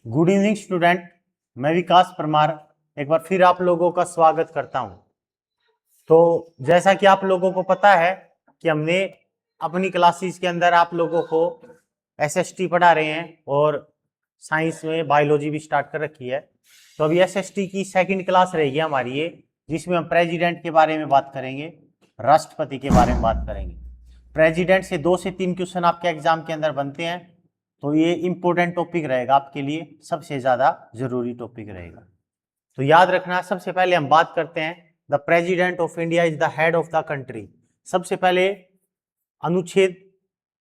Good evening student, मैं विकास परमार एक बार फिर आप लोगों का स्वागत करता हूं। तो जैसा कि आप लोगों को पता है कि हमने अपनी क्लासेस के अंदर आप लोगों को एसएसटी पढ़ा रहे हैं और साइंस में बायोलॉजी भी स्टार्ट कर रखी है। तो अभी एसएसटी की सेकंड क्लास रहेगी हमारी ये, जिसमें हम प्रेसिडेंट के बारे में बात करेंगे, राष्ट्रपति के बारे में बात करेंगे। प्रेसिडेंट से 2 से 3 क्वेश्चन आपके एग्जाम के अंदर बनते हैं, तो ये इंपॉर्टेंट टॉपिक रहेगा आपके लिए, सबसे ज्यादा जरूरी टॉपिक रहेगा। तो याद रखना, सबसे पहले हम बात करते हैं the president of India is the head of the country. सबसे पहले अनुच्छेद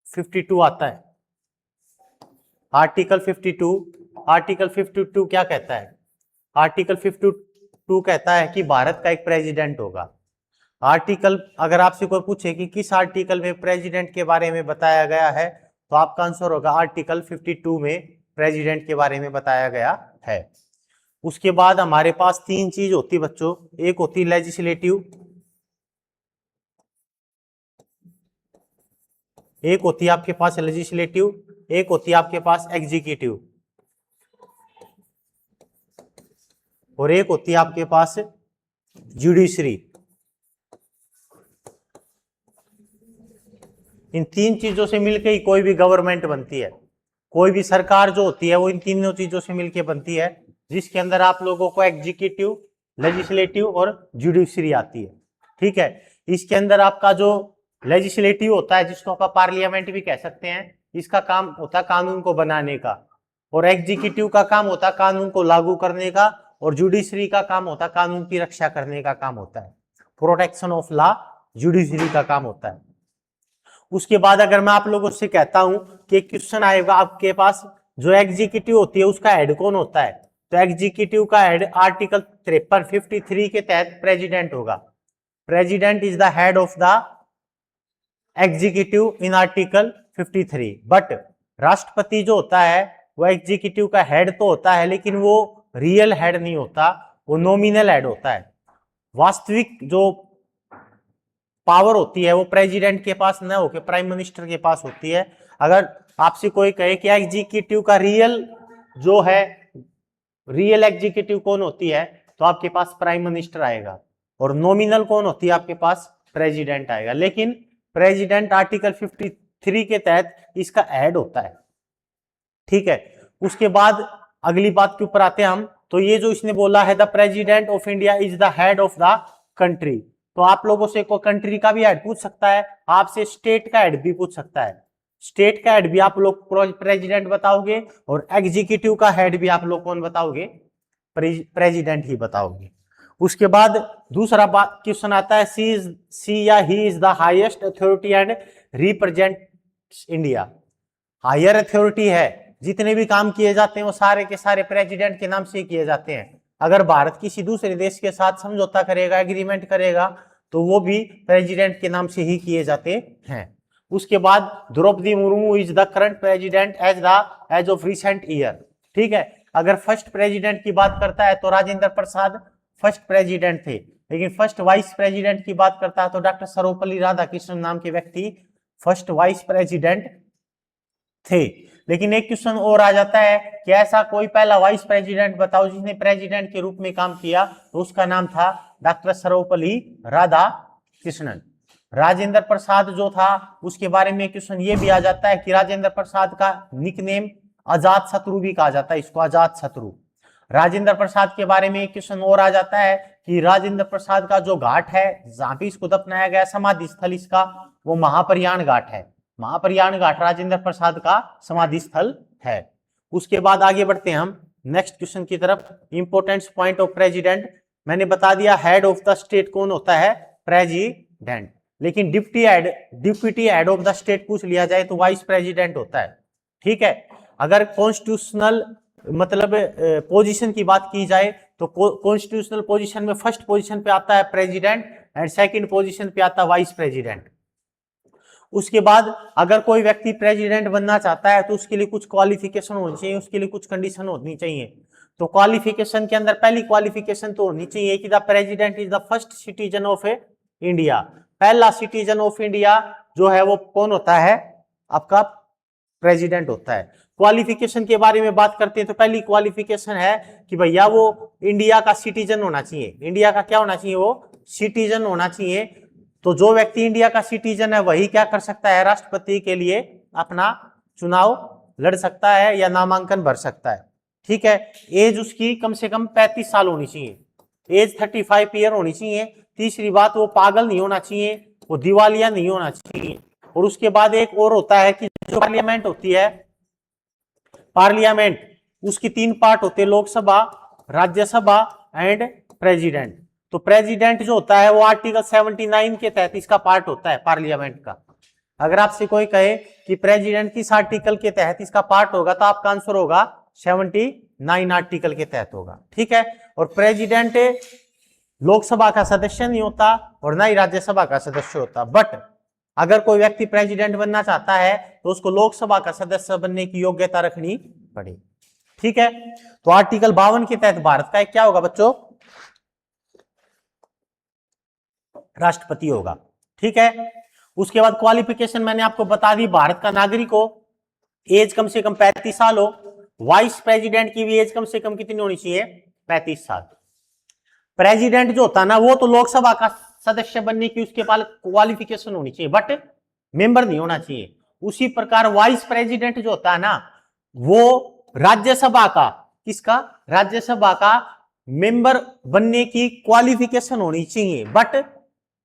52 आता है, आर्टिकल 52। आर्टिकल 52 क्या कहता है? आर्टिकल 52 कहता है कि भारत का एक प्रेसिडेंट होगा। आर्टिकल, अगर आपसे कोई पूछे कि किस आर्टिकल में प्रेसिडेंट के बारे में बताया गया है, तो आपका आंसर होगा आर्टिकल 52 में प्रेसिडेंट के बारे में बताया गया है। उसके बाद हमारे पास 3 चीज होती बच्चों, एक होती लेजिस्लेटिव, एक होती है आपके पास लेजिस्लेटिव, एक होती है आपके पास एग्जीक्यूटिव, और एक होती है आपके पास जुडिशरी। इन 3 चीजों से मिलकर ही कोई भी गवर्नमेंट बनती है, कोई भी सरकार जो होती है वो इन तीनों चीजों से मिलकर बनती है, जिसके अंदर आप लोगों को एग्जीक्यूटिव, लेजिस्लेटिव और जुडिशरी आती है। ठीक है, इसके अंदर आपका जो लेजिस्लेटिव होता है, जिसको आप पार्लियामेंट भी कह सकते हैं, इसका काम होता है कानून को बनाने का, और एग्जीक्यूटिव का काम होता है कानून को लागू करने का, और जुडिशरी का काम होता है कानून की रक्षा करने का काम होता है, प्रोटेक्शन ऑफ लॉ जुडिशरी का काम होता है। उसके बाद अगर मैं आप लोगों से कहता हूं कि क्वेश्चन आएगा आपके पास, जो एग्जीक्यूटिव होती है उसका हेड कौन होता है, तो एग्जीक्यूटिव का हेड आर्टिकल 53 के तहत प्रेसिडेंट होगा। President is the head of the executive in article 53। But राष्ट्रपति जो होता है वो एग्जीक्यूटिव का हेड तो होता है, लेकिन वो रियल हेड नहीं होता, वो नॉमिनल हेड होता है। वास्तविक जो पावर होती है वो प्रेसिडेंट के पास न होकर प्राइम मिनिस्टर के पास होती है। अगर आपसे कोई कहे कि एग्जीक्यूटिव का रियल जो है, रियल एग्जीक्यूटिव कौन होती है, तो आपके पास प्राइम मिनिस्टर आएगा, और नॉमिनल कौन होती है आपके पास, प्रेसिडेंट आएगा। लेकिन प्रेसिडेंट आर्टिकल 53 के तहत इसका हेड होता है। ठीक है, उसके बाद अगली बात के ऊपर आते हैं हम। तो ये जो इसने बोला है the president of India is the head of the country, तो आप लोगों से कोई कंट्री का भी हेड पूछ सकता है, आपसे स्टेट का हेड भी पूछ सकता है। स्टेट का हेड भी आप लोग प्रेसिडेंट बताओगे, और एग्जीक्यूटिव का हेड भी आप लोग कौन बताओगे, प्रेसिडेंट ही बताओगे। उसके बाद दूसरा बात क्वेश्चन आता है, सी या he is the highest authority and represents India. Higher authority है, जितने भी काम किए जाते हैं वो सारे के सारे प्रेसिडेंट के नाम से किए जाते हैं। अगर भारत किसी दूसरे देश के साथ समझौता करेगा, एग्रीमेंट करेगा, तो वो भी प्रेसिडेंट के नाम से ही किए जाते हैं। उसके बाद Draupadi Murmu is the current president as of recent year. ठीक है, अगर फर्स्ट प्रेसिडेंट की बात करता है तो राजेंद्र प्रसाद फर्स्ट प्रेसिडेंट थे, लेकिन फर्स्ट वाइस प्रेसिडेंट की बात करता है तो डॉक्टर सर्वपल्ली राधाकृष्णन नाम के व्यक्ति फर्स्ट वाइस प्रेसिडेंट थे। लेकिन एक क्वेश्चन और आ जाता है कि ऐसा कोई पहला वाइस प्रेसिडेंट बताओ जिसने प्रेसिडेंट के रूप में काम किया, तो उसका नाम था डॉक्टर सर्वपल्ली राधाकृष्णन। राजेंद्र प्रसाद जो था उसके बारे में क्वेश्चन ये भी आ जाता है कि राजेंद्र प्रसाद का निकनेम आजाद शत्रु भी कहा जाता है, इसको आजाद शत्रु। राजेंद्र प्रसाद के बारे में एक क्वेश्चन और आ जाता है कि राजेंद्र प्रसाद का जो घाट है जहां पे इसको दफनाया गया समाधि स्थल इसका, वो महाप्रयाण घाट है। महाप्रयाण घाट राजेंद्र प्रसाद का समाधि स्थल है। उसके बाद आगे बढ़ते हैं हम नेक्स्ट क्वेश्चन की तरफ। इंपोर्टेंस पॉइंट ऑफ प्रेसिडेंट, मैंने बता दिया हेड ऑफ द स्टेट कौन होता है, प्रेसिडेंट। लेकिन deputy head of the state पूछ लिया जाए तो वाइस प्रेसिडेंट होता है। ठीक है, अगर कॉन्स्टिट्यूशनल मतलब पोजीशन की बात की जाए तो कॉन्स्टिट्यूशनल पोजीशन में फर्स्ट पोजीशन पे आता है प्रेसिडेंट, एंड सेकंड पोजीशन पे आता है वाइस प्रेसिडेंट। उसके बाद अगर कोई व्यक्ति प्रेसिडेंट बनना चाहता है तो उसके लिए कुछ क्वालिफिकेशन होनी चाहिए, उसके लिए कुछ कंडीशन होनी चाहिए। तो क्वालिफिकेशन के अंदर पहली क्वालिफिकेशन तो होनी चाहिए कि the president is the first citizen of India. पहला सिटीजन ऑफ इंडिया जो है वो कौन होता है, आपका प्रेसिडेंट होता है। क्वालिफिकेशन के बारे में बात करते हैं तो पहली क्वालिफिकेशन है कि भैया वो इंडिया का सिटीजन होना चाहिए। इंडिया का क्या होना चाहिए? वो सिटीजन होना चाहिए। तो जो व्यक्ति इंडिया का सिटीजन है वही क्या कर सकता है? राष्ट्रपति के लिए अपना चुनाव लड़ सकता है या नामांकन भर सकता है। ठीक है। एज उसकी कम से कम 35 साल होनी चाहिए, एज 35 ईयर होनी चाहिए। तीसरी बात, वो पागल नहीं होना चाहिए, वो दिवालिया नहीं होना चाहिए। और उसके बाद एक और होता है कि जो पार्लियामेंट होती है, पार्लियामेंट उसकी 3 पार्ट होते हैं, लोकसभा, राज्यसभा एंड प्रेसिडेंट। तो प्रेसिडेंट जो होता है वो आर्टिकल 79 के तहत इसका पार्ट होता है पार्लियामेंट का। अगर आपसे कोई कहे कि प्रेसिडेंट किस आर्टिकल के तहत इसका पार्ट होगा तो आपका आंसर होगा 79 आर्टिकल के तहत होगा। ठीक है। और प्रेसिडेंट लोकसभा का सदस्य नहीं होता और ना ही राज्यसभा का सदस्य होता, बट अगर कोई व्यक्ति प्रेसिडेंट बनना चाहता है तो उसको लोकसभा का सदस्य बनने की योग्यता रखनी पड़ेगी। ठीक है। तो आर्टिकल 52 के तहत भारत का क्या होगा बच्चों? राष्ट्रपति होगा। ठीक है। उसके बाद क्वालिफिकेशन मैंने आपको बता दी, भारत का नागरिक हो, एज कम से कम 35 साल हो, वाइस प्रेसिडेंट की भी एज कम से कम कितनी होनी चाहिए? 35 साल। प्रेसिडेंट जो होता है ना वो तो लोकसभा का सदस्य बनने की उसके पास क्वालिफिकेशन होनी चाहिए, बट मेंबर नहीं होना चाहिए। उसी प्रकार वाइस प्रेसिडेंट जो होता है ना वो राज्यसभा का, किसका? राज्यसभा का मेंबर बनने की क्वालिफिकेशन होनी चाहिए, बट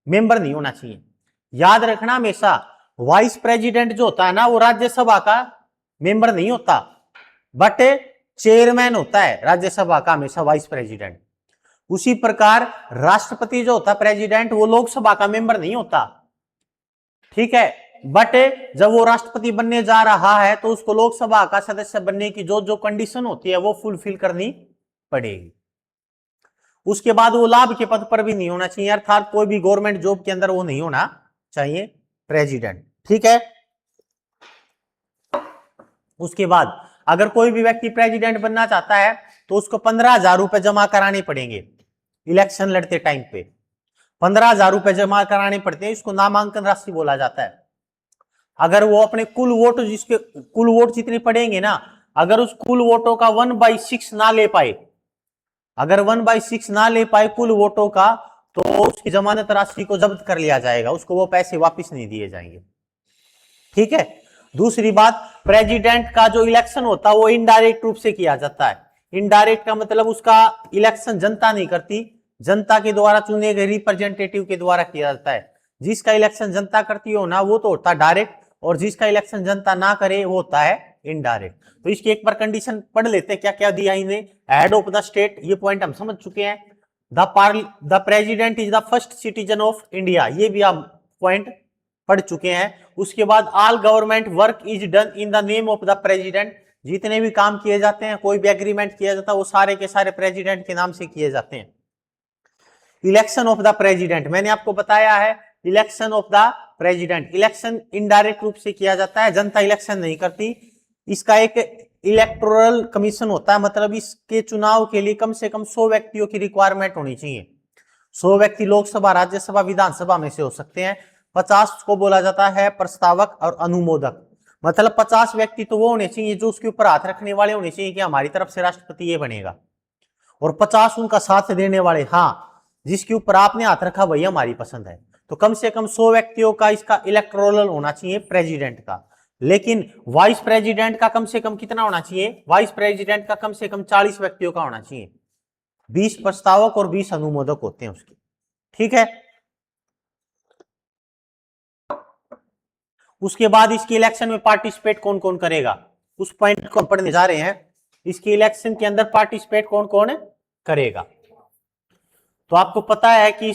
मेंबर नहीं होना चाहिए। याद रखना हमेशा, वाइस प्रेसिडेंट जो होता है ना वो राज्यसभा का मेंबर नहीं होता, बट चेयरमैन होता है राज्यसभा का हमेशा वाइस प्रेसिडेंट। उसी प्रकार राष्ट्रपति जो होता है प्रेसिडेंट, वो लोकसभा का मेंबर नहीं होता। ठीक है। बट जब वो राष्ट्रपति बनने जा रहा है तो उसको लोकसभा का सदस्य बनने की जो जो कंडीशन होती है वो फुलफिल करनी पड़ेगी। उसके बाद वो लाभ के पद पर भी नहीं होना चाहिए, अर्थात कोई भी गवर्नमेंट जॉब के अंदर वो नहीं होना चाहिए प्रेसिडेंट। ठीक है। उसके बाद अगर कोई भी व्यक्ति प्रेसिडेंट बनना चाहता है तो उसको 15,000 रुपए जमा कराने पड़ेंगे। इलेक्शन लड़ते टाइम पे 15,000 रुपए जमा कराने पड़ते हैं, इसको नामांकन राशि बोला जाता है। अगर वो अपने कुल वोट, जिसके कुल वोट जितने पड़ेंगे ना, अगर उस कुल वोटों का 1/6 ना ले पाए, अगर 1/6 ना ले पाए कुल वोटों का, तो उसकी जमानत राशि को जब्त कर लिया जाएगा, उसको वो पैसे वापस नहीं दिए जाएंगे। ठीक है। दूसरी बात, प्रेसिडेंट का जो इलेक्शन होता है वो इनडायरेक्ट रूप से किया जाता है। इनडायरेक्ट का मतलब उसका इलेक्शन जनता नहीं करती, जनता के द्वारा चुने गए रिप्रेजेंटेटिव के द्वारा किया जाता है। जिसका इलेक्शन जनता करती हो ना वो तो होता है डायरेक्ट, और जिसका इलेक्शन जनता ना करे वो होता है इनडायरेक्ट। तो इसकी एक बार कंडीशन पढ़ लेते हैं, क्या क्या दिया इन्हें। हेड ऑफ द स्टेट, ये पॉइंट हम समझ चुके हैं। The president is the first citizen of India, ये भी आप पॉइंट पढ़ चुके हैं। उसके बाद all government work is done in the name of the president, जितने भी काम किए जाते हैं, कोई भी एग्रीमेंट किया जाता है, वो सारे के सारे प्रेसिडेंट के नाम से किए जाते हैं। इलेक्शन ऑफ द प्रेसिडेंट, मैंने आपको बताया है election of the president, election indirect रूप से किया जाता है, जनता इलेक्शन नहीं करती। इसका एक इलेक्टोरल कमीशन होता है, मतलब इसके चुनाव के लिए कम से कम 100 व्यक्तियों की रिक्वायरमेंट होनी चाहिए। 100 व्यक्ति लोकसभा, राज्यसभा, विधानसभा में से हो सकते हैं। 50 को बोला जाता है प्रस्तावक और अनुमोदक, मतलब 50 व्यक्ति तो वो होने चाहिए जो उसके ऊपर हाथ रखने वाले होने चाहिए कि हमारी तरफ से राष्ट्रपति ये बनेगा, और 50 उनका साथ देने वाले, हाँ जिसके ऊपर आपने हाथ रखा वही हमारी पसंद है। तो कम से कम 100 व्यक्तियों का इसका इलेक्टोरल होना चाहिए प्रेसिडेंट का। लेकिन वाइस प्रेसिडेंट का कम से कम कितना होना चाहिए? वाइस प्रेसिडेंट का कम से कम 40 व्यक्तियों का होना चाहिए। 20 प्रस्तावक और 20 अनुमोदक होते हैं उसके। ठीक है। उसके बाद इसकी इलेक्शन में पार्टिसिपेट कौन कौन करेगा, उस पॉइंट को पढ़ने जा रहे हैं। इसकी इलेक्शन के अंदर पार्टिसिपेट कौन कौन करेगा? तो आपको पता है कि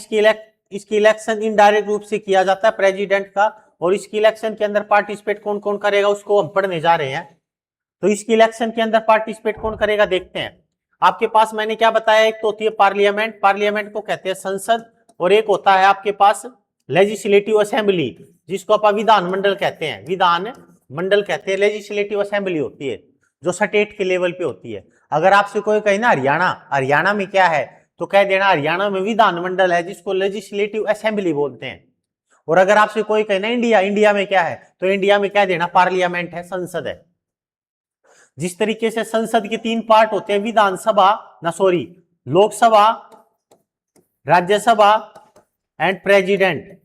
इसकी इलेक्शन इनडायरेक्ट रूप से किया जाता है प्रेसिडेंट का, और इसकी इलेक्शन के अंदर पार्टिसिपेट कौन कौन करेगा उसको हम पढ़ने जा रहे हैं। तो इसकी इलेक्शन के अंदर पार्टिसिपेट कौन करेगा देखते हैं। आपके पास मैंने क्या बताया, एक तो होती है पार्लियामेंट, पार्लियामेंट को कहते हैं संसद, और एक होता है आपके पास लेजिस्लेटिव असेंबली, जिसको आप विधानमंडल कहते हैं, विधान मंडल कहते हैं। लेजिस्लेटिव असेंबली होती है जो स्टेट के लेवल पे होती है। अगर आपसे कोई कहे ना हरियाणा में क्या है, तो कह देना हरियाणा में विधानमंडल है जिसको लेजिस्लेटिव असेंबली बोलते हैं। और अगर आपसे कोई कहे ना इंडिया में क्या है, तो इंडिया में कह देना पार्लियामेंट है, संसद है। जिस तरीके से संसद के 3 पार्ट होते हैं, विधानसभा ना sorry Lok Sabha, Rajya Sabha and president,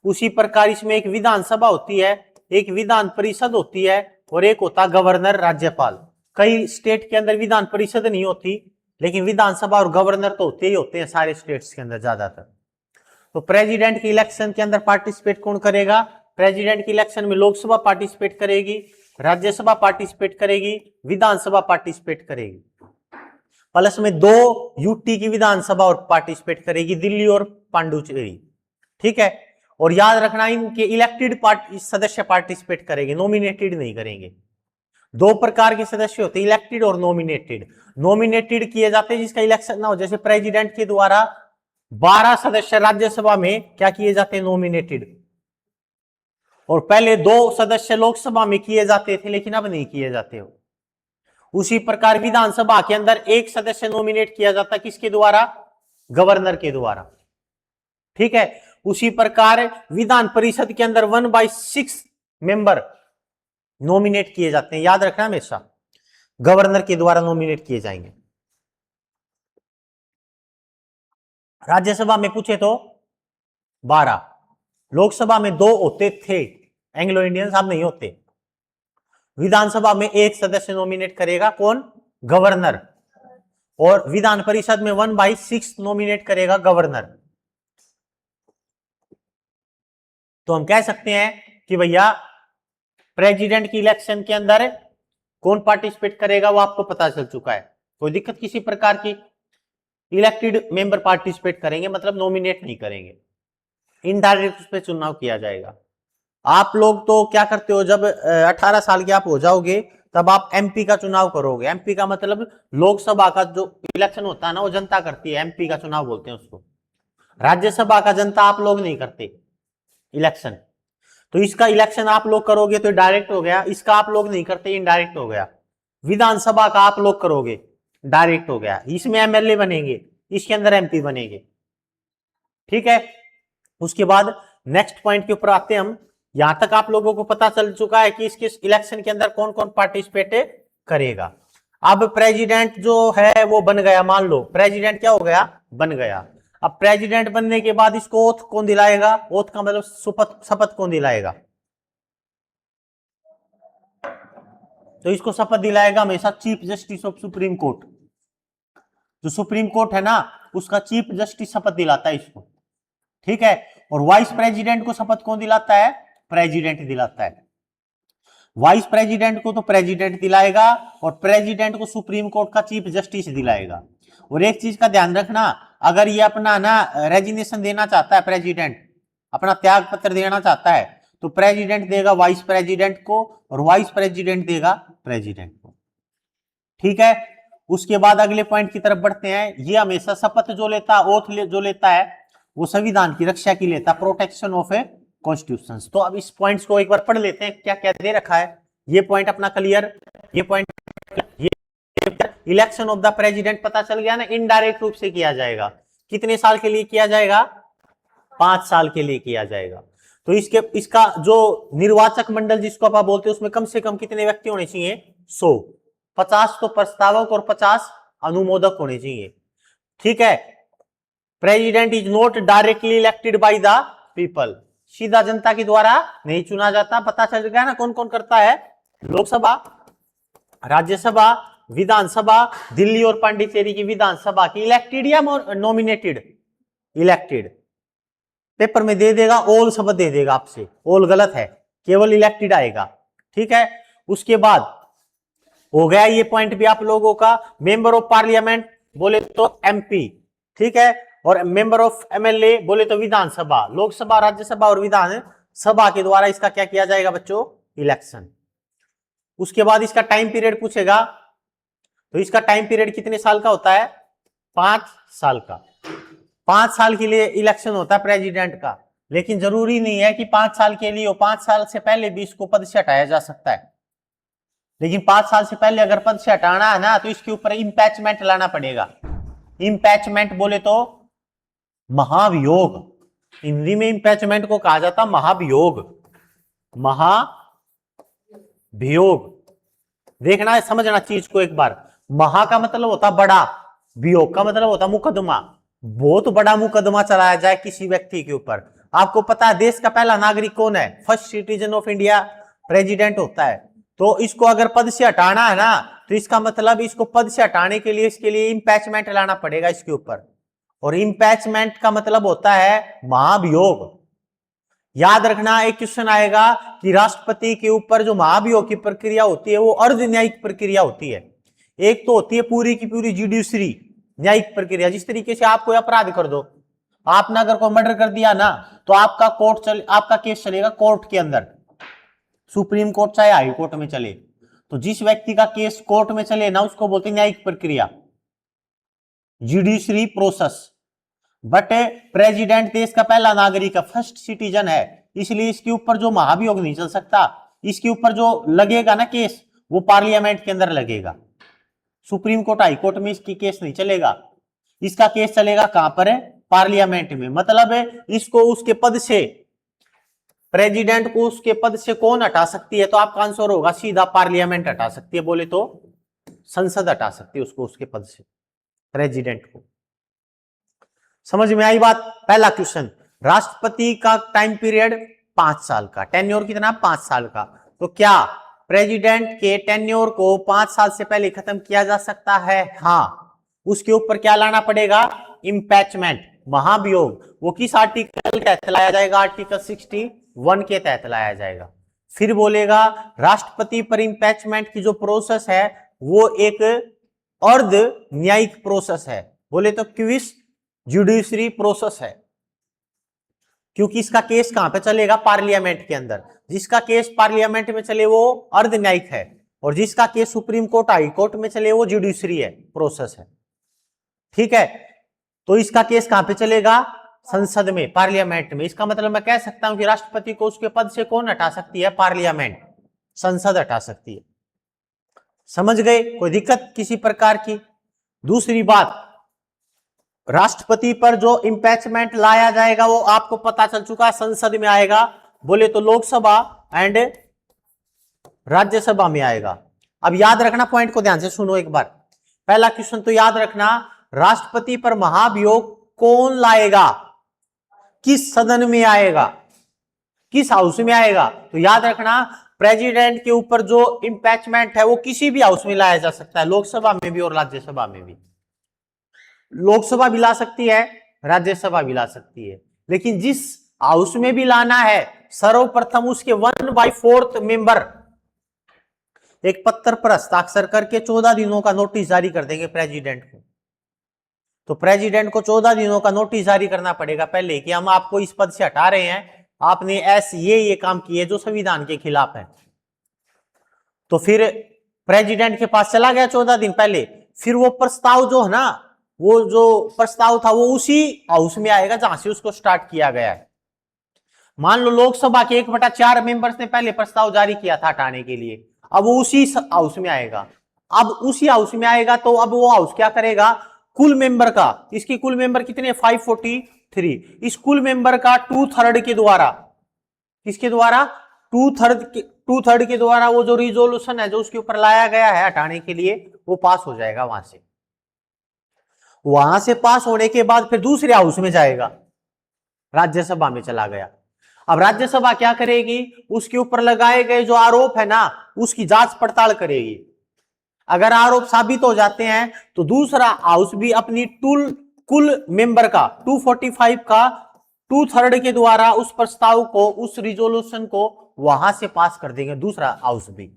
उसी प्रकार इसमें एक विधानसभा होती है, एक विधान परिषद होती है और एक होता गवर्नर राज्यपाल। कई स्टेट के अंदर विधान परिषद नहीं होती, लेकिन विधानसभा और गवर्नर तो होते ही होते हैं सारे स्टेट्स के अंदर ज्यादातर। तो प्रेसिडेंट के इलेक्शन के अंदर पार्टिसिपेट कौन करेगा? प्रेसिडेंट के इलेक्शन में लोकसभा पार्टिसिपेट करेगी, राज्यसभा पार्टिसिपेट करेगी, विधानसभा पार्टिसिपेट करेगी, प्लस में 2 यूटी की विधानसभा और पार्टिसिपेट करेगी, दिल्ली और पांडुचेरी। ठीक है, और याद रखना इनके इलेक्टेड सदस्य पार्टिसिपेट करेंगे, नॉमिनेटेड नहीं करेंगे। 2 प्रकार के सदस्य होते हैं, इलेक्टेड और नॉमिनेटेड। नॉमिनेटेड किए जाते हैं जिसका इलेक्शन ना हो, जैसे प्रेसिडेंट के द्वारा 12 सदस्य राज्यसभा में क्या किए जाते हैं? नॉमिनेटेड। और पहले 2 सदस्य लोकसभा में किए जाते थे, लेकिन अब नहीं किए जाते हो। उसी प्रकार विधानसभा के अंदर 1 सदस्य नॉमिनेट किया जाता, किसके द्वारा? गवर्नर के द्वारा। ठीक है, उसी प्रकार विधान परिषद के अंदर 1/6 मेंबर नॉमिनेट किए जाते हैं, याद रखना हमेशा, गवर्नर के द्वारा नॉमिनेट किए जाएंगे। राज्यसभा में पूछे तो 12, लोकसभा में 2 होते थे एंग्लो इंडियंस, अब नहीं होते। विधानसभा में 1 सदस्य नॉमिनेट करेगा, कौन? गवर्नर, और विधान परिषद में 1/6 नॉमिनेट करेगा गवर्नर। तो हम कह सकते हैं कि भैया प्रेसिडेंट की इलेक्शन के अंदर कौन पार्टिसिपेट करेगा वो आपको पता चल चुका है, कोई दिक्कत किसी प्रकार की? इलेक्टेड मेंबर पार्टिसिपेट करेंगे, मतलब नॉमिनेट नहीं करेंगे, इनडायरेक्ट उस पर चुनाव किया जाएगा। आप लोग तो क्या करते हो, जब 18 साल के आप हो जाओगे तब आप एमपी का चुनाव करोगे। एमपी का मतलब लोकसभा का जो इलेक्शन होता है ना, वो जनता करती है, एमपी का चुनाव बोलते हैं उसको। राज्यसभा का जनता आप लोग नहीं करते इलेक्शन, तो इसका इलेक्शन आप लोग करोगे तो डायरेक्ट हो गया, इसका आप लोग नहीं करते, इनडायरेक्ट हो गया। विधानसभा का आप लोग करोगे, डायरेक्ट हो गया, इसमें एमएलए बनेंगे, इसके अंदर एमपी बनेंगे। ठीक है, उसके बाद नेक्स्ट पॉइंट के ऊपर आते हैं हम। यहां तक आप लोगों को पता चल चुका है कि इसके इलेक्शन के अंदर कौन कौन पार्टिसिपेट करेगा। अब प्रेसिडेंट जो है वो बन गया, मान लो प्रेसिडेंट क्या हो गया? बन गया। अब प्रेसिडेंट बनने के बाद इसको ओथ कौन दिलाएगा? ओथ का मतलब शपथ कौन दिलाएगा? तो इसको शपथ दिलाएगा हमेशा chief Justice of Supreme court. जो सुप्रीम कोर्ट है ना, उसका चीफ जस्टिस शपथ दिलाता है इसको। ठीक है, और वाइस प्रेसिडेंट को शपथ कौन दिलाता है? प्रेसिडेंट दिलाता है। वाइस प्रेसिडेंट को तो प्रेसिडेंट दिलाएगा, और प्रेसिडेंट को सुप्रीम कोर्ट का चीफ जस्टिस दिलाएगा। और एक चीज का ध्यान रखना, अगर ये अपना ना रेजिग्नेशन देना चाहता है, प्रेसिडेंट अपना त्याग पत्र देना चाहता है, तो प्रेसिडेंट देगा वाइस प्रेसिडेंट को, और वाइस प्रेसिडेंट देगा प्रेसिडेंट को। ठीक है, उसके बाद अगले पॉइंट की तरफ बढ़ते हैं। ये हमेशा शपथ जो लेता, ओथ जो लेता है, वो संविधान की रक्षा की लेता, प्रोटेक्शन ऑफ ए कॉन्स्टिट्यूशन। तो अब इस पॉइंट्स को एक बार पढ़ लेते हैं, क्या क्या दे रखा है। ये पॉइंट अपना क्लियर, ये पॉइंट, ये इलेक्शन ऑफ द प्रेसिडेंट पता चल गया ना, इनडायरेक्ट रूप से किया जाएगा। कितने साल के लिए किया जाएगा? 5 साल के लिए किया जाएगा। तो इसका जो निर्वाचक मंडल जिसको आप बोलते हैं, उसमें कम से कम कितने व्यक्ति होने चाहिए? 100। 50 तो प्रस्तावक और 50 अनुमोदक होने चाहिए। ठीक है, president is not directly elected by the people, सीधा जनता के द्वारा नहीं चुना जाता। पता चल गया ना कौन कौन करता है? लोकसभा, राज्यसभा, विधानसभा, दिल्ली और पांडिचेरी की विधानसभा की इलेक्टेड या नॉमिनेटेड? इलेक्टेड। पेपर में दे देगा ऑल शब्द दे देगा आपसे, ऑल गलत है, केवल इलेक्टेड आएगा। ठीक है, उसके बाद हो गया ये पॉइंट भी आप लोगों का। मेंबर ऑफ पार्लियामेंट बोले तो एमपी, ठीक है, और मेंबर ऑफ एमएलए बोले तो विधानसभा, लोकसभा, राज्यसभा और विधानसभा के द्वारा इसका क्या किया जाएगा बच्चों? इलेक्शन। उसके बाद इसका टाइम पीरियड पूछेगा, तो इसका टाइम पीरियड कितने साल का होता है? 5 साल का। 5 साल के लिए इलेक्शन होता है प्रेसिडेंट का, लेकिन जरूरी नहीं है कि 5 साल के लिए हो, 5 साल से पहले भी इसको पद से हटाया जा सकता है। लेकिन 5 साल से पहले अगर पद से हटाना है ना, तो इसके ऊपर इंपैचमेंट लाना पड़ेगा। इंपैचमेंट बोले तो महाभियोग, हिंदी में इंपैचमेंट को कहा जाता महाभियोग, महाभियोग। देखना है, समझना चीज को एक बार। महा का मतलब होता बड़ा, वियोग का मतलब होता मुकदमा। बहुत बड़ा मुकदमा चलाया जाए किसी व्यक्ति के ऊपर। आपको पता है देश का पहला नागरिक कौन है? First citizen of India president होता है। तो इसको अगर पद से हटाना है ना, तो इसका मतलब इसको पद से हटाने के लिए इसके लिए इंपैचमेंट लाना पड़ेगा इसके ऊपर। और इंपैचमेंट का मतलब होता है महाभियोग। याद रखना, एक क्वेश्चन आएगा कि राष्ट्रपति के ऊपर जो महाभियोग की प्रक्रिया होती है वो अर्ध न्यायिक प्रक्रिया होती है। एक तो होती है पूरी की पूरी जुडिशरी न्यायिक प्रक्रिया, जिस तरीके से आप कोई अपराध कर दो, आपने अगर कोई मर्डर कर दिया ना, तो आपका केस चलेगा कोर्ट के अंदर, सुप्रीम कोर्ट चाहे हाई कोर्ट में चले। तो जिस व्यक्ति का केस कोर्ट में चले ना, उसको बोलते हैं न्यायिक प्रक्रिया, जुडिशरी प्रोसेस। बट प्रेसिडेंट देश का पहला नागरिक है, फर्स्ट सिटीजन है, इसलिए इसके ऊपर जो महाभियोग नहीं चल सकता। इसके ऊपर जो लगेगा ना केस, वो पार्लियामेंट के अंदर लगेगा। सुप्रीम कोर्ट हाई कोर्ट में इसकी केस नहीं चलेगा। इसका केस चलेगा कहां पर है? पार्लियामेंट में। मतलब इसको उसके पद से, प्रेसिडेंट को उसके पद से कौन हटा सकती है? तो आपका आंसर होगा सीधा पार्लियामेंट हटा सकती है, बोले तो संसद हटा सकती है उसको उसके पद से, प्रेसिडेंट को। समझ में आई बात? पहला क्वेश्चन, राष्ट्रपति का टाइम पीरियड 5 साल का, टेन्योर कितना? 5 साल का। तो क्या प्रेसिडेंट के टेन्योर को 5 साल से पहले खत्म किया जा सकता है? हाँ। उसके ऊपर क्या लाना पड़ेगा? इंपैचमेंट, महाभियोग। वो किस आर्टिकल के तहत लाया जाएगा? आर्टिकल 61 के तहत लाया जाएगा। फिर बोलेगा राष्ट्रपति पर इंपैचमेंट की जो प्रोसेस है वो एक अर्ध न्यायिक प्रोसेस है, बोले तो क्विस जुडिशरी प्रोसेस है, क्योंकि इसका केस कहां पे चलेगा? पार्लियामेंट के अंदर। जिसका केस पार्लियामेंट में चले वो अर्ध न्यायिक है, और जिसका case supreme court high court में चले वो जुडिशरी है, प्रोसेस है। ठीक है, तो इसका केस कहां पे चलेगा? संसद में, पार्लियामेंट में। इसका मतलब मैं कह सकता हूं कि राष्ट्रपति को उसके पद से कौन हटा सकती है? पार्लियामेंट, संसद हटा सकती है। समझ गए? कोई दिक्कत किसी प्रकार की? दूसरी बात, राष्ट्रपति पर जो इंपैचमेंट लाया जाएगा वो आपको पता चल चुका है, संसद में आएगा, बोले तो लोकसभा एंड राज्यसभा में आएगा। अब याद रखना, पॉइंट को ध्यान से सुनो एक बार। पहला क्वेश्चन तो याद रखना, राष्ट्रपति पर महाभियोग कौन लाएगा? किस सदन में आएगा? किस हाउस में आएगा? तो याद रखना, प्रेसिडेंट के ऊपर जो इंपैचमेंट है वो किसी भी हाउस में लाया जा सकता है, लोकसभा में भी और राज्यसभा में भी। लोकसभा भी ला सकती है, राज्यसभा भी ला सकती है, लेकिन जिस हाउस में भी लाना है, सर्वप्रथम उसके 1/4 मेंबर एक पत्र पर हस्ताक्षर करके 14 दिनों का नोटिस जारी कर देंगे प्रेसिडेंट को। तो प्रेसिडेंट को 14 दिनों का नोटिस जारी करना पड़ेगा पहले कि हम आपको इस पद से हटा रहे हैं, आपने ऐसे ये काम किए जो संविधान के खिलाफ है। तो फिर प्रेसिडेंट के पास चला गया 14 दिन पहले, फिर वो प्रस्ताव जो है ना, वो जो प्रस्ताव था वो उसी हाउस में आएगा जहां से उसको स्टार्ट किया गया है। मान लो लोकसभा के 1/4 मेंबर्स ने पहले प्रस्ताव जारी किया था हटाने के लिए, अब वो उसी हाउस में आएगा। अब उसी हाउस में आएगा तो अब वो हाउस क्या करेगा? कुल मेंबर का, इसकी कुल मेंबर कितने? 543। इस कुल मेंबर का 2/3 के द्वारा, किसके द्वारा? 2/3 के द्वारा वो जो रिजोल्यूशन है जो उसके ऊपर लाया गया है हटाने के लिए, वो पास हो जाएगा। वहां से पास होने के बाद फिर दूसरे हाउस में जाएगा, राज्यसभा में चला गया। अब राज्यसभा क्या करेगी? उसके ऊपर लगाए गए जो आरोप है ना, उसकी जांच पड़ताल करेगी। अगर आरोप साबित हो जाते हैं तो दूसरा हाउस भी अपनी कुल मेंबर का 245 का 2/3 के द्वारा उस प्रस्ताव को, उस रिजोल्यूशन को वहां से पास कर देंगे, दूसरा हाउस भी।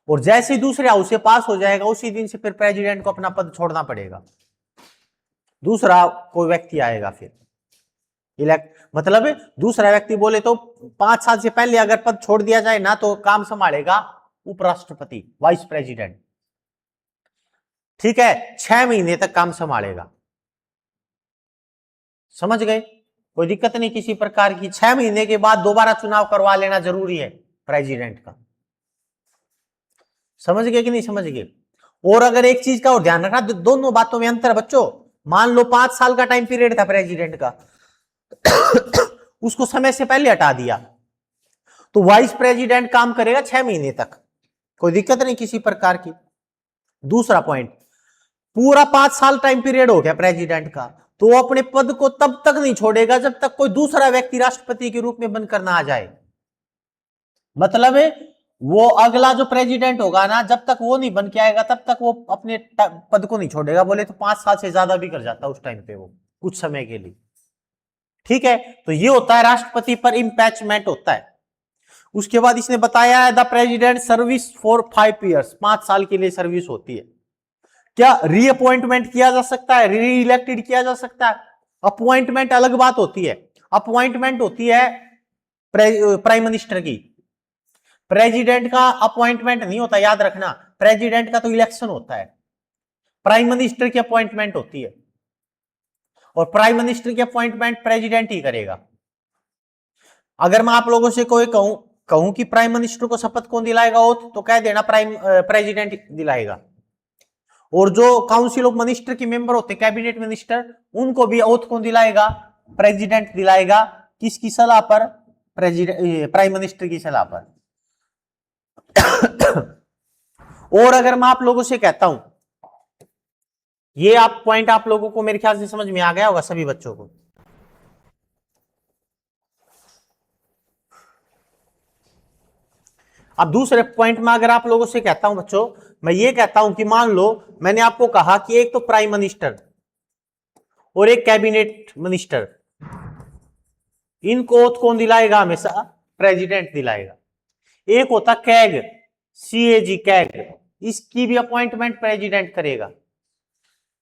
और जैसे ही दूसरे हाउस से पास हो जाएगा, उसी दिन से फिर प्रेसिडेंट को अपना पद छोड़ना पड़ेगा, दूसरा कोई व्यक्ति आएगा फिर इलेक्ट। मतलब दूसरा व्यक्ति, बोले तो 5 साल से पहले अगर पद छोड़ दिया जाए ना, तो काम संभालेगा उपराष्ट्रपति, वाइस प्रेसिडेंट। ठीक है, 6 महीने तक काम संभालेगा। समझ गए? कोई दिक्कत नहीं किसी प्रकार की। 6 महीने के बाद दोबारा चुनाव करवा लेना जरूरी है प्रेसिडेंट का। समझ गए कि नहीं समझ गए? और अगर एक चीज का और ध्यान रखना, दोनों बातों में अंतर बच्चों। मान लो 5 साल का टाइम पीरियड था प्रेसिडेंट का, उसको समय से पहले हटा दिया, तो वाइस प्रेसिडेंट काम करेगा 6 महीने तक। कोई दिक्कत नहीं किसी प्रकार की। दूसरा पॉइंट, पूरा 5 साल टाइम पीरियड हो गया प्रेसिडेंट का, तो वो अपने पद को तब तक नहीं छोड़ेगा जब तक कोई दूसरा व्यक्ति राष्ट्रपति के रूप में बनकर ना आ जाए। मतलब वो अगला जो प्रेसिडेंट होगा ना, जब तक वो नहीं बन के आएगा तब तक वो अपने पद को नहीं छोड़ेगा। बोले तो 5 साल से ज्यादा भी कर जाता उस टाइम पे वो, कुछ समय के लिए। ठीक है, तो ये होता है राष्ट्रपति पर इंपैचमेंट होता है। उसके बाद इसने बताया है the president service for 5 years, 5 साल के लिए सर्विस होती है। क्या रीअपॉइंटमेंट किया जा सकता है, री इलेक्टेड किया जा सकता है? अपॉइंटमेंट अलग बात होती है। अपॉइंटमेंट होती है प्राइम मिनिस्टर की, प्रेसिडेंट का अपॉइंटमेंट नहीं होता, याद रखना। प्रेसिडेंट का तो इलेक्शन होता है, प्राइम मिनिस्टर की अपॉइंटमेंट होती है, और प्राइम मिनिस्टर की अपॉइंटमेंट प्रेसिडेंट ही करेगा। अगर मैं आप लोगों से कोई कहूं कि प्राइम मिनिस्टर को शपथ कौन दिलाएगा ओथ, तो कह देना प्रेसिडेंट दिलाएगा। और जो काउंसिल ऑफ मिनिस्टर के मेंबर होते, कैबिनेट मिनिस्टर, उनको भी ओथ कौन दिलाएगा? प्रेसिडेंट दिलाएगा। किसकी सलाह पर? प्राइम मिनिस्टर की सलाह पर। और अगर मैं आप लोगों से कहता हूं, ये आप पॉइंट आप लोगों को मेरे ख्याल से समझ में आ गया होगा सभी बच्चों को। अब दूसरे पॉइंट में अगर आप लोगों से कहता हूं बच्चों, मैं ये कहता हूं कि मान लो मैंने आपको कहा कि एक तो प्राइम मिनिस्टर और एक कैबिनेट मिनिस्टर, इनको ओथ कौन दिलाएगा? हमेशा प्रेसिडेंट दिलाएगा। एक होता कैग, CAG कैग, इसकी भी अपॉइंटमेंट प्रेसिडेंट करेगा,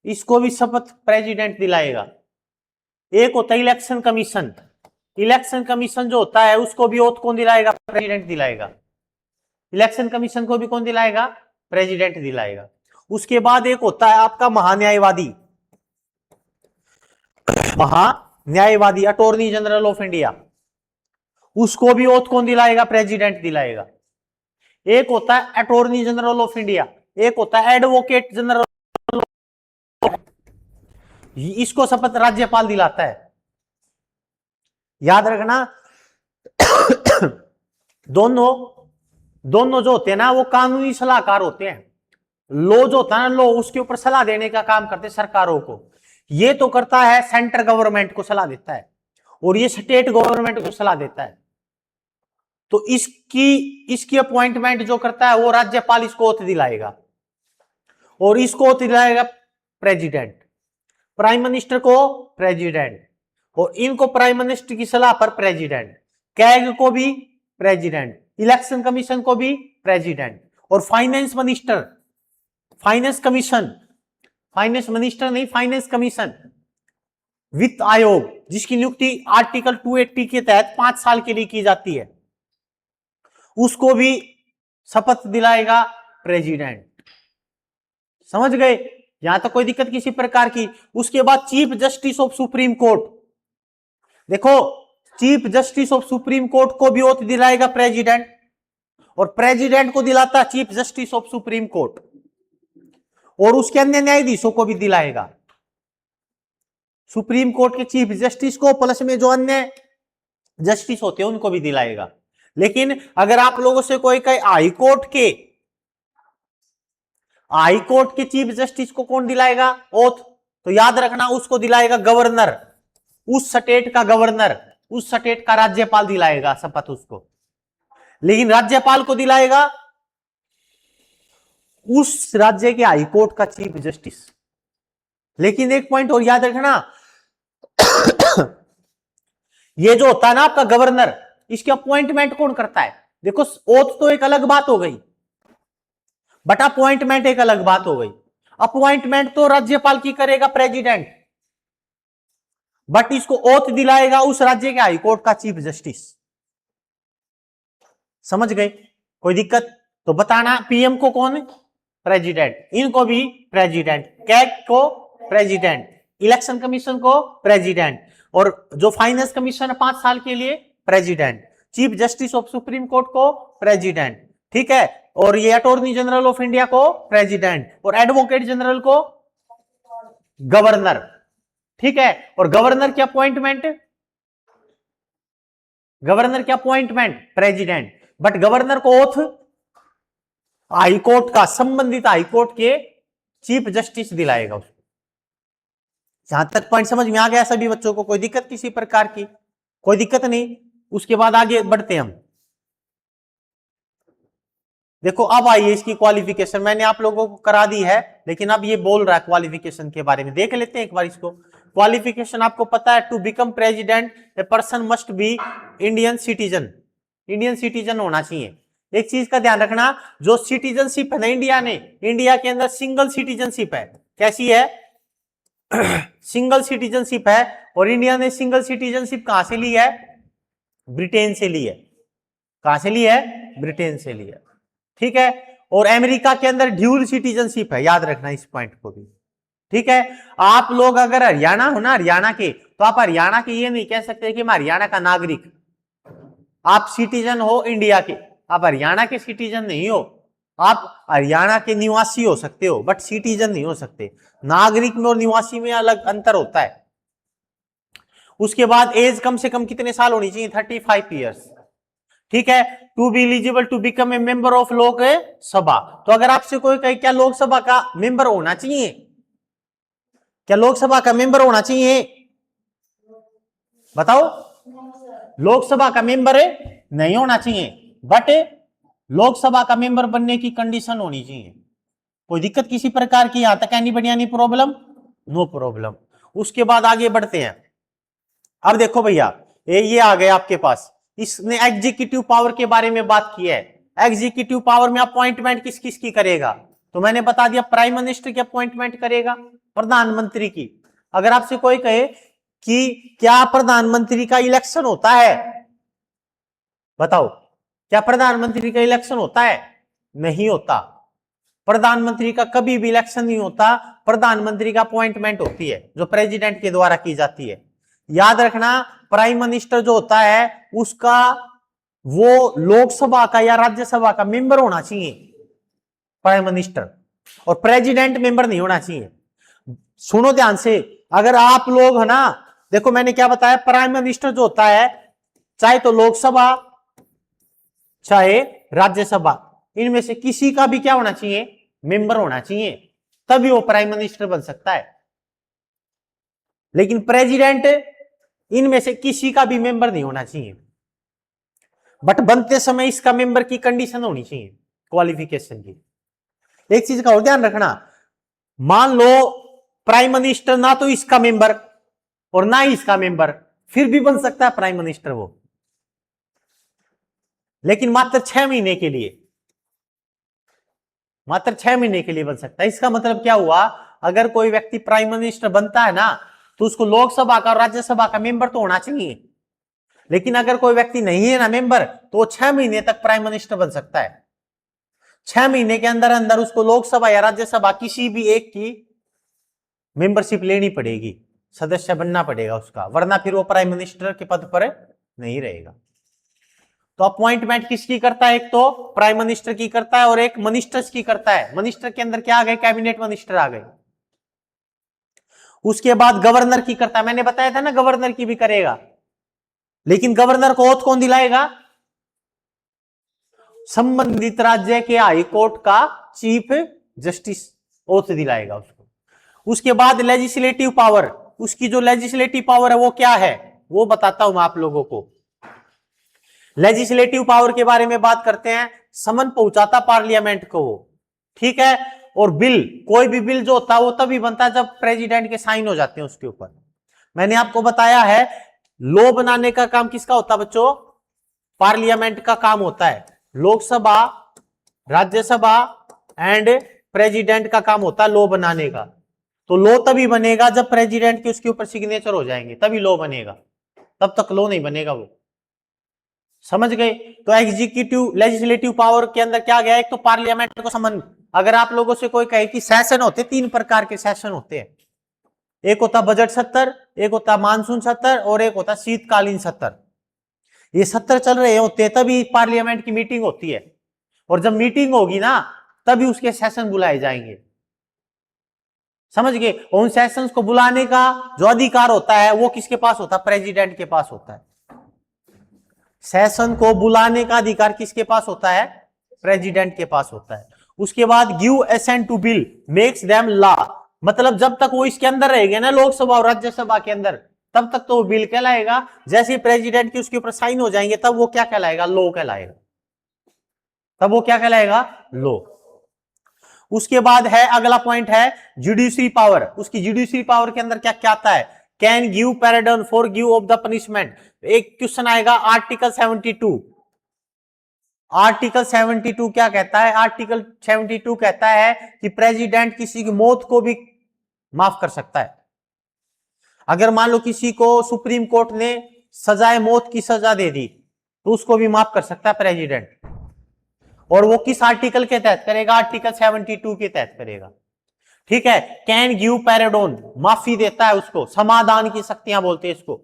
इसको भी शपथ प्रेसिडेंट दिलाएगा। एक होता इलेक्शन कमीशन, इलेक्शन कमीशन जो होता है उसको भी ओथ कौन दिलाएगा? प्रेसिडेंट दिलाएगा। इलेक्शन कमीशन को भी कौन दिलाएगा? प्रेसिडेंट दिलाएगा। उसके बाद एक होता है आपका महान्यायवादी, महान्यायवादी, अटॉर्नी जनरल ऑफ इंडिया, उसको भी ओथ कौन दिलाएगा? प्रेसिडेंट दिलाएगा। एक होता है अटॉर्नी जनरल ऑफ इंडिया, एक होता है एडवोकेट जनरल, इसको शपथ राज्यपाल दिलाता है। याद रखना दोनों जो होते हैं ना, वो कानूनी सलाहकार होते हैं। लॉ जो होता है ना, लॉ, उसके ऊपर सलाह देने का काम करते हैं सरकारों को। ये तो करता है सेंट्रल गवर्नमेंट को सलाह देता है, और ये स्टेट गवर्नमेंट को सलाह देता है। तो इसकी अपॉइंटमेंट जो करता है वो राज्यपाल इसको ओथ दिलाएगा, और इसको ओथ दिलाएगा प्रेसिडेंट, प्राइम मिनिस्टर को प्रेसिडेंट, और इनको प्राइम मिनिस्टर की सलाह पर प्रेसिडेंट, कैग को भी प्रेसिडेंट, इलेक्शन कमीशन को भी प्रेसिडेंट, और finance minister, finance commission, finance minister नहीं, फाइनेंस कमीशन, वित्त आयोग, जिसकी नियुक्ति आर्टिकल 280 के तहत 5 साल के लिए की जाती है, उसको भी शपथ दिलाएगा प्रेसिडेंट। समझ गए? यहां तक कोई दिक्कत किसी प्रकार की? उसके बाद Chief Justice of Supreme Court, देखो Chief Justice of Supreme Court को भी ओथ दिलाएगा प्रेसिडेंट, और प्रेसिडेंट को दिलाता Chief Justice of Supreme Court, और उसके अन्य न्यायाधीशों को भी दिलाएगा। सुप्रीम कोर्ट के चीफ जस्टिस को प्लस में जो अन्य जस्टिस होते हैं उनको भी दिलाएगा। लेकिन अगर आप लोगों से कोई कहे हाई कोर्ट के चीफ जस्टिस को कौन दिलाएगा ओथ, तो याद रखना उसको दिलाएगा गवर्नर, उस स्टेट का गवर्नर, उस स्टेट का राज्यपाल दिलाएगा शपथ उसको। लेकिन राज्यपाल को दिलाएगा उस राज्य के हाई कोर्ट का चीफ जस्टिस। लेकिन एक पॉइंट और याद रखना, ये जो होता है ना आपका गवर्नर, इसकी अपॉइंटमेंट कौन करता है? देखो ओथ तो एक अलग बात हो गई, बट अपॉइंटमेंट एक अलग बात हो गई। अपॉइंटमेंट तो राज्यपाल की करेगा प्रेसिडेंट, बट इसको ओथ दिलाएगा उस राज्य के हाईकोर्ट का चीफ जस्टिस। समझ गए? कोई दिक्कत? तो बताना पीएम को कौन? प्रेसिडेंट, इनको भी प्रेसिडेंट, कैग को प्रेसिडेंट, इलेक्शन कमीशन को प्रेसिडेंट, और जो फाइनेंस कमीशन है 5 साल के लिए president, chief Justice of Supreme Court को प्रेसिडेंट, ठीक है, और ये अटॉर्नी जनरल ऑफ इंडिया को प्रेसिडेंट, और एडवोकेट जनरल को गवर्नर, ठीक है। और गवर्नर की अपॉइंटमेंट प्रेसिडेंट, बट गवर्नर को ओथ हाई कोर्ट का, संबंधित हाई कोर्ट के चीफ जस्टिस दिलाएगा उसको। जहां तक पॉइंट समझ में आ गया सभी बच्चों को, कोई दिक्कत किसी प्रकार की? कोई दिक्कत नहीं। उसके बाद आगे बढ़ते हम। देखो अब आइए इसकी क्वालिफिकेशन, मैंने आप लोगों को करा दी है, लेकिन अब ये बोल रहा है क्वालिफिकेशन के बारे में, देख लेते हैं एक बार इसको। क्वालिफिकेशन आपको पता है, to become president a person must be Indian citizen, Indian citizen होना चाहिए। एक चीज का ध्यान रखना, जो सिटीजनशिप है ना इंडिया ने, इंडिया के अंदर सिंगल सिटीजनशिप है। कैसी है? सिंगल सिटीजनशिप है। और इंडिया ने सिंगल सिटीजनशिप कहां से ली है? ब्रिटेन से ली है। कहां से ली है? ब्रिटेन से ली है। ठीक है। और अमेरिका के अंदर ड्यूल सिटीजनशिप है, याद रखना इस पॉइंट को भी। ठीक है। आप लोग अगर हरियाणा हो ना, हरियाणा के, तो आप हरियाणा के ये नहीं कह सकते कि मैं हरियाणा का नागरिक। आप सिटीजन हो इंडिया के, आप हरियाणा के सिटीजन नहीं हो। आप हरियाणा के निवासी हो सकते हो, बट सिटीजन नहीं हो सकते। नागरिक में और निवासी में अलग अंतर होता है। उसके बाद एज कम से कम कितने साल होनी चाहिए? 35 ईयर्स। ठीक है। To be eligible to become a member of Lok Sabha. तो अगर आपसे कोई कहे क्या लोकसभा का मेंबर होना चाहिए, क्या लोकसभा का मेंबर होना चाहिए? बताओ। लोकसभा का मेंबर नहीं होना चाहिए, बट लोकसभा का मेंबर बनने की कंडीशन होनी चाहिए। कोई दिक्कत किसी प्रकार की? यहां तक any any problem? No problem. उसके बाद आगे बढ़ते हैं। अब देखो भैया, ये आ गए आपके पास, इसने एग्जीक्यूटिव पावर के बारे में बात की है। एग्जीक्यूटिव पावर में अपॉइंटमेंट किस किस की करेगा? तो मैंने बता दिया, प्राइम मिनिस्टर की अपॉइंटमेंट करेगा, प्रधानमंत्री की। अगर आपसे कोई कहे कि क्या प्रधानमंत्री का इलेक्शन होता है, बताओ, क्या प्रधानमंत्री का इलेक्शन होता है? नहीं होता। प्रधानमंत्री का कभी भी इलेक्शन नहीं होता। प्रधानमंत्री का अपॉइंटमेंट होती है, जो प्रेसिडेंट के द्वारा की जाती है। याद रखना, प्राइम मिनिस्टर जो होता है उसका वो लोकसभा का या राज्यसभा का मेंबर होना चाहिए, प्राइम मिनिस्टर, और प्रेसिडेंट मेंबर नहीं होना चाहिए। सुनो ध्यान से, अगर आप लोग है ना, देखो मैंने क्या बताया, प्राइम मिनिस्टर जो होता है, चाहे तो लोकसभा चाहे राज्यसभा, इनमें से किसी का भी क्या होना चाहिए? मेंबर होना चाहिए, तभी वो प्राइम मिनिस्टर बन सकता है। लेकिन प्रेसिडेंट इनमें से किसी का भी मेंबर नहीं होना चाहिए, बट बनते समय इसका मेंबर की कंडीशन होनी चाहिए, क्वालिफिकेशन की। एक चीज का और ध्यान रखना, मान लो प्राइम मिनिस्टर ना तो इसका मेंबर और ना ही इसका मेंबर, फिर भी बन सकता है प्राइम मिनिस्टर वो, लेकिन मात्र 6 महीने के लिए, मात्र 6 महीने के लिए बन सकता है। इसका मतलब क्या हुआ? अगर कोई व्यक्ति प्राइम मिनिस्टर बनता है ना, तो उसको लोकसभा का और राज्यसभा का मेंबर तो होना चाहिए। लेकिन अगर कोई व्यक्ति नहीं है ना मेंबर, तो वो 6 महीने तक प्राइम मिनिस्टर बन सकता है। 6 महीने के अंदर अंदर उसको लोकसभा या राज्यसभा किसी भी एक की मेंबरशिप लेनी पड़ेगी, सदस्य बनना पड़ेगा उसका, वरना फिर वो प्राइम मिनिस्टर के पद पर नहीं रहेगा। तो अपॉइंटमेंट किसकी करता है? एक तो प्राइम मिनिस्टर की करता है और एक मिनिस्टर्स की करता है। मिनिस्टर के अंदर क्या आ गए? कैबिनेट मिनिस्टर आ गए। उसके बाद गवर्नर की करता है, मैंने बताया था ना गवर्नर की भी करेगा। लेकिन गवर्नर को ओथ कौन दिलाएगा? संबंधित राज्य के हाई कोर्ट का चीफ जस्टिस ओथ दिलाएगा उसको। उसके बाद लेजिस्लेटिव पावर, उसकी जो लेजिस्लेटिव पावर है वो क्या है, वो बताता हूं मैं आप लोगों को। लेजिस्लेटिव पावर के बारे में बात करते हैं, समन पहुंचाता पार्लियामेंट को वो, ठीक है। और बिल, कोई भी बिल जो होता है वो तभी बनता है जब प्रेसिडेंट के साइन हो जाते हैं उसके ऊपर। मैंने आपको बताया है, लॉ बनाने का काम किसका होता है बच्चों? पार्लियामेंट का काम होता है। लोकसभा, राज्यसभा एंड प्रेसिडेंट का काम होता है लॉ बनाने का। तो लॉ तभी बनेगा जब प्रेसिडेंट के उसके ऊपर सिग्नेचर हो जाएंगे, तभी लॉ बनेगा, तब तक लॉ नहीं बनेगा वो। समझ गए? तो एग्जीक्यूटिव लेजिस्लेटिव पावर के अंदर क्या गया? एक तो पार्लियामेंट को समन, अगर आप लोगों से कोई कहे कि सेशन होते, 3 प्रकार के सेशन होते हैं, एक होता बजट सत्र, एक होता मानसून सत्र और एक होता शीतकालीन सत्र। ये सत्र चल रहे होते हैं तभी पार्लियामेंट की मीटिंग होती है, और जब मीटिंग होगी ना तभी उसके सेशन बुलाए जाएंगे। समझ गए? उन सेशंस को बुलाने का जो अधिकार होता है वो किसके पास होता है? प्रेसिडेंट के पास होता है। सेशन को बुलाने का अधिकार किसके पास होता है? प्रेसिडेंट के पास होता है। उसके बाद give assent to bill makes them law, मतलब जब तक वो इसके अंदर रहेगा ना, लोकसभा और राज्यसभा के अंदर, तब तक तो वो बिल कहलाएगा। जैसे ही प्रेसिडेंट के उसके ऊपर साइन हो जाएंगे तब वो क्या कहलाएगा, लॉ कहलाएगा, तब वो क्या कहलाएगा, लॉ। उसके बाद है अगला पॉइंट है जुडिशरी पावर। उसकी जुडिशरी पावर के अंदर क्या क्या आता है, can give pardon for give of the punishment. एक क्वेश्चन आएगा आर्टिकल 72, आर्टिकल 72 क्या कहता है, आर्टिकल 72 कहता है कि प्रेसिडेंट किसी की मौत को भी माफ कर सकता है। अगर मान लो किसी को सुप्रीम कोर्ट ने सजाए मौत की सजा दे दी तो उसको भी माफ कर सकता है प्रेसिडेंट, और वो किस आर्टिकल के तहत करेगा, आर्टिकल 72 के तहत करेगा। ठीक है, कैन गिव पैराडोन, माफी देता है उसको, समाधान की शक्तियां बोलते हैं इसको।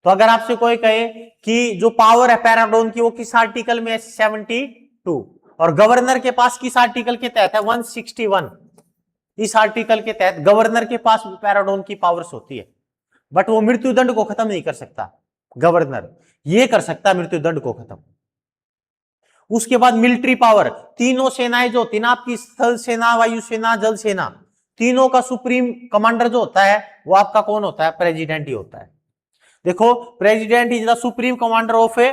तो अगर आपसे कोई कहे कि जो पावर है पैराडोन की वो किस आर्टिकल में है, 72, और गवर्नर के पास किस आर्टिकल के तहत है, 161, इस आर्टिकल के तहत गवर्नर के पास पैराडोन की पावर्स होती है, बट वो मृत्युदंड को खत्म नहीं कर सकता, गवर्नर ये कर सकता है मृत्युदंड को खत्म। उसके बाद मिलिट्री पावर, तीनों सेनाएं जो होती है ना आपकी, स्थल सेना, वायुसेना, जल सेना, तीनों का सुप्रीम कमांडर जो होता है वो आपका कौन होता है, प्रेसिडेंट ही होता है। देखो, president is the supreme commander of A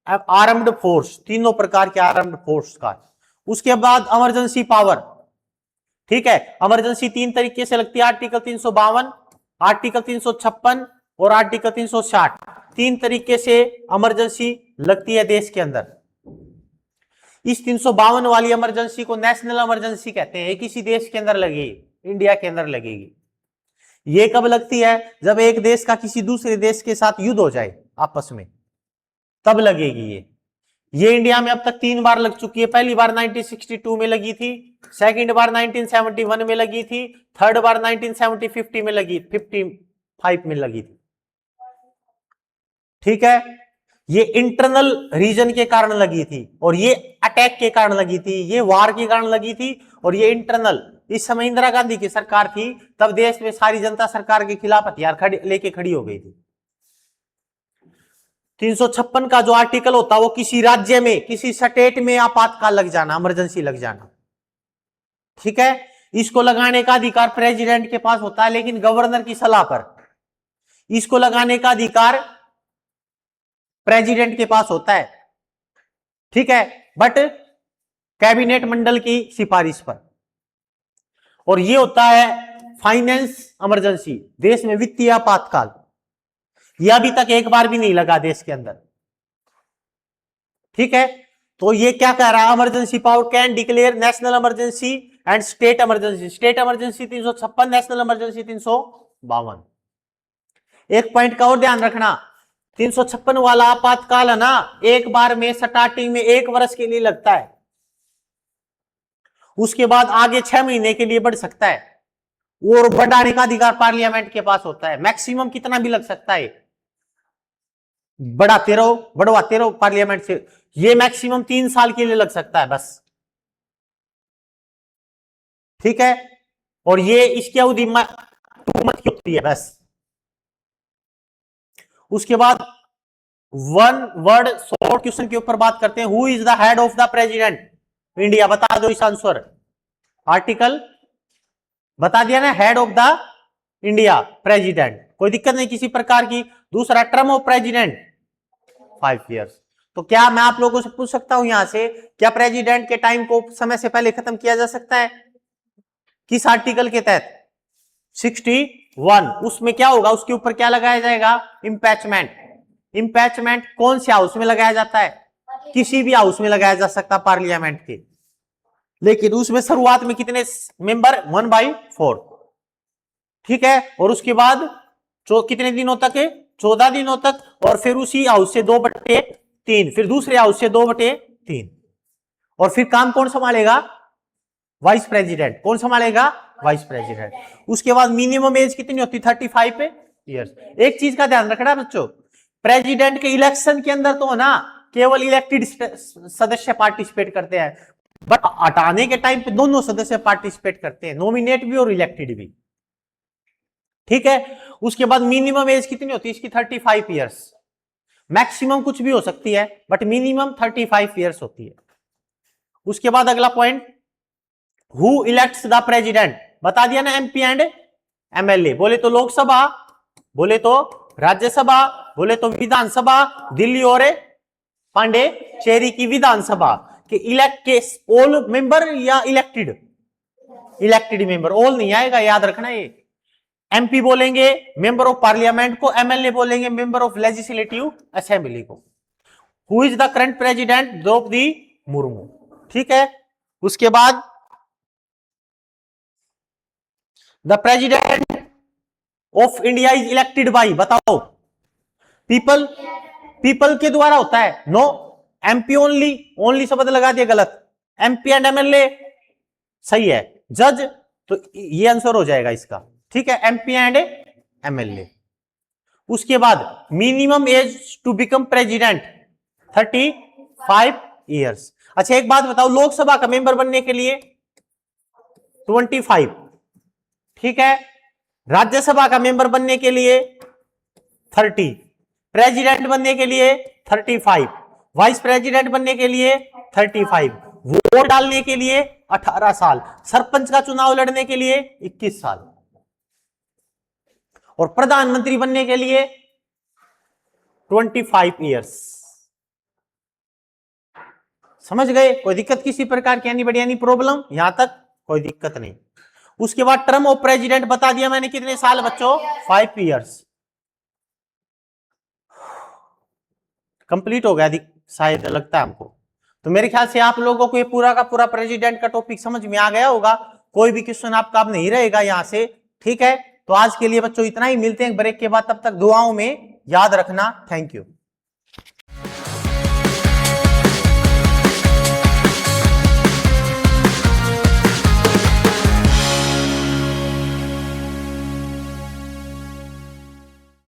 armed force, तीनों प्रकार के आर्म्ड फोर्स का। उसके बाद इमरजेंसी पावर, ठीक है, इमरजेंसी तीन तरीके से लगती है, आर्टिकल 352, आर्टिकल 356 और आर्टिकल 360, तीन तरीके से इमरजेंसी लगती है देश के अंदर। इस 352 वाली इमरजेंसी को नेशनल इमरजेंसी कहते हैं, किसी देश के अंदर लगेगी, इंडिया के अंदर लगेगी। ये कब लगती है, जब एक देश का किसी दूसरे देश के साथ युद्ध हो जाए आपस में, तब लगेगी ये इंडिया में अब तक 3 बार लग चुकी है। पहली बार 1962 में लगी थी, सेकंड बार 1971 में लगी थी, थर्ड बार 1950 में लगी, 55 में लगी थी। ठीक है, ये इंटरनल रीजन के कारण लगी थी, और ये अटैक के कारण लगी थी, ये वार के कारण लगी थी, और ये इंटरनल। इस समय इंदिरा गांधी की सरकार थी, तब देश में सारी जनता सरकार के खिलाफ हथियार लेके खड़ी हो गई थी। 356 का जो आर्टिकल होता है वो किसी राज्य में, किसी स्टेट में आपातकाल लग जाना, इमरजेंसी लग जाना। ठीक है, इसको लगाने का अधिकार प्रेसिडेंट के पास होता है, लेकिन गवर्नर की सलाह पर। इसको लगाने का अधिकार प्रेसिडेंट के पास होता है, ठीक है, बट कैबिनेट मंडल की सिफारिश पर। और ये होता है फाइनेंस इमरजेंसी, देश में वित्तीय आपातकाल। यह अभी तक एक बार भी नहीं लगा देश के अंदर। ठीक है, तो ये क्या कह रहा है, emergency power can declare national emergency and state emergency. State emergency 356, national emergency 352। एक पॉइंट का और ध्यान रखना, 356 वाला आपातकाल है ना, एक बार में स्टार्टिंग में 1 वर्ष के लिए लगता है, उसके बाद आगे 6 महीने के लिए बढ़ सकता है, और बढ़ाने का अधिकार पार्लियामेंट के पास होता है। मैक्सिमम कितना भी लग सकता है, बढ़ाते रहो बढ़वाते रहो पार्लियामेंट से। ये मैक्सिमम 3 साल के लिए लग सकता है बस। ठीक है, और ये इसकी अवधि 2 मंथ की होती है बस। उसके बाद 1 वर्ड शॉर्ट क्वेश्चन के ऊपर बात करते हैं, who is the head of the president India, बता दो इस आंसर। आर्टिकल बता दिया ना, head of the India president, कोई दिक्कत नहीं किसी प्रकार की। दूसरा, टर्म ऑफ प्रेसिडेंट 5 इयर्स। तो क्या मैं आप लोगों से पूछ सकता हूं यहां से, क्या प्रेसिडेंट के टाइम को समय से पहले खत्म किया जा सकता है, किस आर्टिकल के तहत, 61। उसमें क्या होगा, उसके ऊपर क्या लगाया जाएगा, इंपैचमेंट। इंपैचमेंट कौन से हाउस में लगाया जाता है, किसी भी हाउस में लगाया जा सकता पार्लियामेंट के, लेकिन उसमें शुरुआत में कितने मेंबर, 1/4। ठीक है, और उसके बाद कितने दिनों तक है, 14 दिनों तक, और फिर उसी हाउस से 2/3, फिर दूसरे हाउस से 2/3, और फिर काम कौन संभालेगा, वाइस प्रेसिडेंट। कौन संभालेगा, वाइस प्रेसिडेंट। उसके बाद मिनिमम एज कितनी होती, 35 इयर्स। एक चीज का ध्यान रखना बच्चों, प्रेसिडेंट के इलेक्शन के अंदर तो ना केवल इलेक्टेड सदस्य पार्टिसिपेट करते हैं, बट हटाने के टाइम पे दोनों सदस्य पार्टिसिपेट करते हैं, नॉमिनेट भी और इलेक्टेड भी। ठीक है, उसके बाद मिनिमम एज कितनी होती है इसकी, 35 इयर्स। मैक्सिमम कुछ भी हो सकती है, बट मिनिमम 35 इयर्स होती है। उसके बाद अगला point, who elects the president, बता दिया ना, एमपी एंड एमएलए। बोले तो लोकसभा, बोले तो राज्यसभा, बोले तो विधानसभा, दिल्ली और पांडेचेरी की विधानसभा के इलेक्ट के ऑल मेंबर या इलेक्टेड, इलेक्टेड मेंबर, ऑल नहीं आएगा, याद रखना ये। एमपी बोलेंगे मेंबर ऑफ पार्लियामेंट को, एमएलए बोलेंगे मेंबर ऑफ लेजिस्लेटिव असेंबली को। Who is the current president, Draupadi Murmu, ठीक है। उसके बाद the president of India is elected by, बताओ, पीपल, पीपल के द्वारा होता है, नो, एमपी ओनली, ओनली शब्द लगा दिया गलत, एमपी एंड एमएलए सही है, जज, तो ये आंसर हो जाएगा इसका, ठीक है, एमपी एंड एमएलए। उसके बाद minimum age to become president 35 years. अच्छा एक बात बताओ, लोकसभा का मेंबर बनने के लिए 25, ठीक है, राज्यसभा का मेंबर बनने के लिए 30, प्रेसिडेंट बनने के लिए 35, वाइस प्रेसिडेंट बनने के लिए 35, वोट डालने के लिए 18 साल, सरपंच का चुनाव लड़ने के लिए 21 साल, और प्रधानमंत्री बनने के लिए 25 इयर्स। समझ गए? कोई दिक्कत किसी प्रकार की, एनी बड़ी प्रॉब्लम? यहां तक कोई दिक्कत नहीं। उसके बाद टर्म ऑफ प्रेसिडेंट बता दिया मैंने कितने साल बच्चों, 5 इयर्स। कंप्लीट हो गया शायद, लगता है हमको। तो मेरे ख्याल से आप लोगों को ये पूरा का पूरा प्रेसिडेंट का टॉपिक समझ में आ गया होगा। कोई भी क्वेश्चन आपका अब नहीं रहेगा यहां से, ठीक है। तो आज के लिए बच्चों इतना ही, मिलते हैं ब्रेक के बाद, तब तक दुआओं में याद रखना। Thank you.